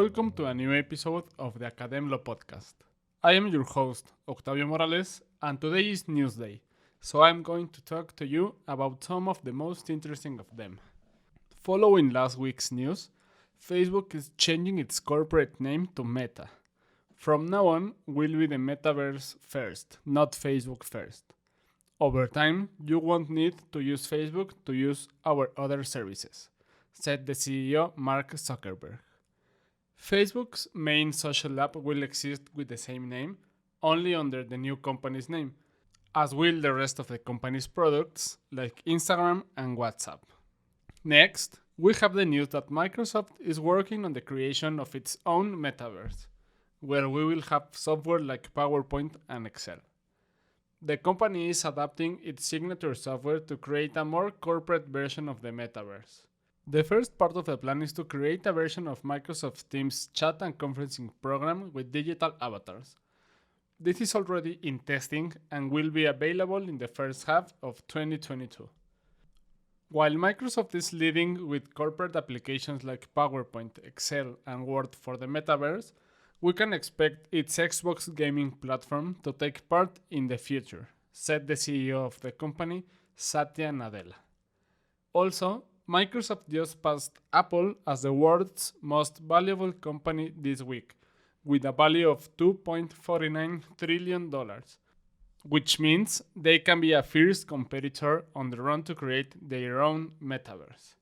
Welcome to a new episode of the Academlo Podcast. I am your host, Octavio Morales, and today is Newsday, so I'm going to talk to you about some of the most interesting of them. Following last week's news, Facebook is changing its corporate name to Meta. From now on, we'll be the Metaverse first, not Facebook first. Over time, you won't need to use Facebook to use our other services, said the CEO Mark Zuckerberg. Facebook's main social app will exist with the same name, only under the new company's name, as will the rest of the company's products like Instagram and WhatsApp. Next, we have the news that Microsoft is working on the creation of its own Metaverse, where we will have software like PowerPoint and Excel. The company is adapting its signature software to create a more corporate version of the Metaverse. The first part of the plan is to create a version of Microsoft Teams chat and conferencing program with digital avatars. This is already in testing and will be available in the first half of 2022. While Microsoft is leading with corporate applications like PowerPoint, Excel, and Word for the Metaverse, we can expect its Xbox gaming platform to take part in the future, said the CEO of the company, Satya Nadella. Also, Microsoft just passed Apple as the world's most valuable company this week, with a value of $2.49 trillion, which means they can be a fierce competitor on the run to create their own metaverse.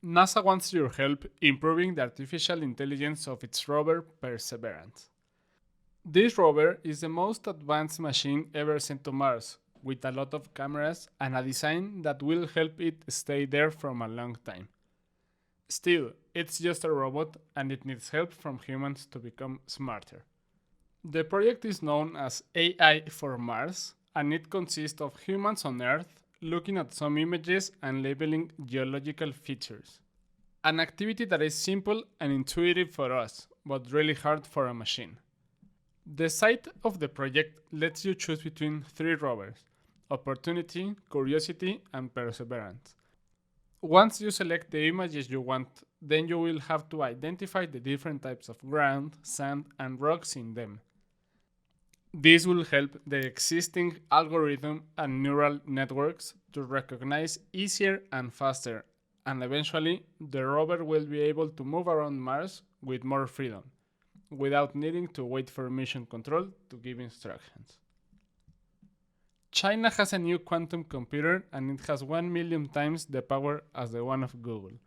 NASA wants your help improving the artificial intelligence of its rover Perseverance. This rover is the most advanced machine ever sent to Mars, with a lot of cameras and a design that will help it stay there for a long time. Still, it's just a robot and it needs help from humans to become smarter. The project is known as AI for Mars, and it consists of humans on Earth looking at some images and labeling geological features. An activity that is simple and intuitive for us, but really hard for a machine. The site of the project lets you choose between three rovers: Opportunity, Curiosity, and Perseverance. Once you select the images you want, then you will have to identify the different types of ground, sand, and rocks in them. This will help the existing algorithm and neural networks to recognize easier and faster, and eventually the rover will be able to move around Mars with more freedom, without needing to wait for mission control to give instructions. China has a new quantum computer and it has 1 million times the power as the one of Google.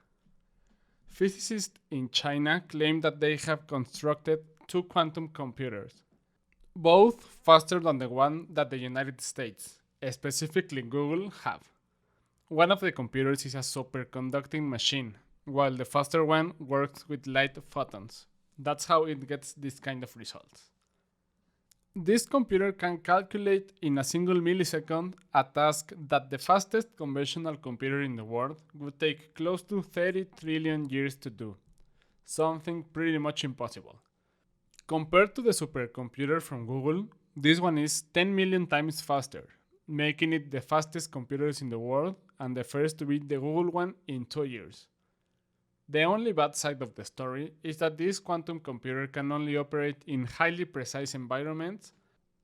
Physicists in China claim that they have constructed two quantum computers, both faster than the one that the United States, specifically Google, have. One of the computers is a superconducting machine, while the faster one works with light photons. That's how it gets this kind of results. This computer can calculate in a single millisecond a task that the fastest conventional computer in the world would take close to 30 trillion years to do. Something pretty much impossible. Compared to the supercomputer from Google, this one is 10 million times faster, making it the fastest computers in the world and the first to beat the Google one in 2 years. The only bad side of the story is that this quantum computer can only operate in highly precise environments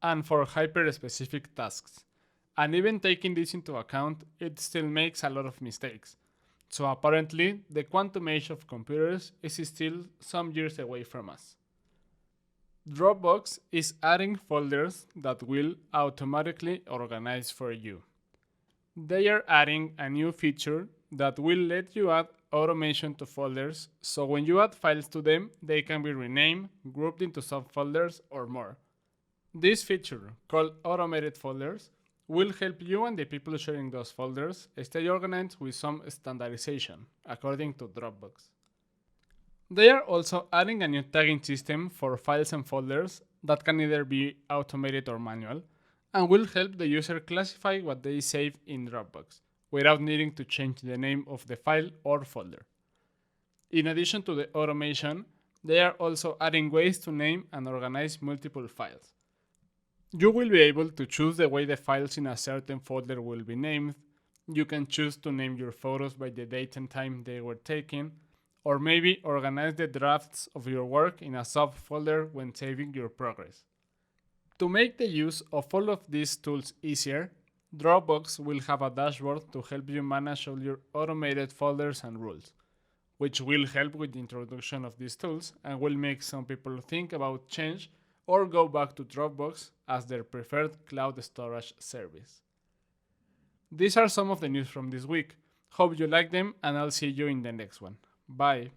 and for hyper-specific tasks. And even taking this into account, it still makes a lot of mistakes. So apparently, the quantum age of computers is still some years away from us. Dropbox is adding folders that will automatically organize for you. They are adding a new feature that will let you add automation to folders, so when you add files to them, they can be renamed, grouped into subfolders, or more. This feature, called automated folders, will help you and the people sharing those folders stay organized with some standardization, according to Dropbox. They are also adding a new tagging system for files and folders that can either be automated or manual, and will help the user classify what they save in Dropbox, without needing to change the name of the file or folder. In addition to the automation, they are also adding ways to name and organize multiple files. You will be able to choose the way the files in a certain folder will be named. You can choose to name your photos by the date and time they were taken, or maybe organize the drafts of your work in a subfolder when saving your progress. To make the use of all of these tools easier, Dropbox will have a dashboard to help you manage all your automated folders and rules, which will help with the introduction of these tools and will make some people think about change or go back to Dropbox as their preferred cloud storage service. These are some of the news from this week. Hope you like them, and I'll see you in the next one. Bye.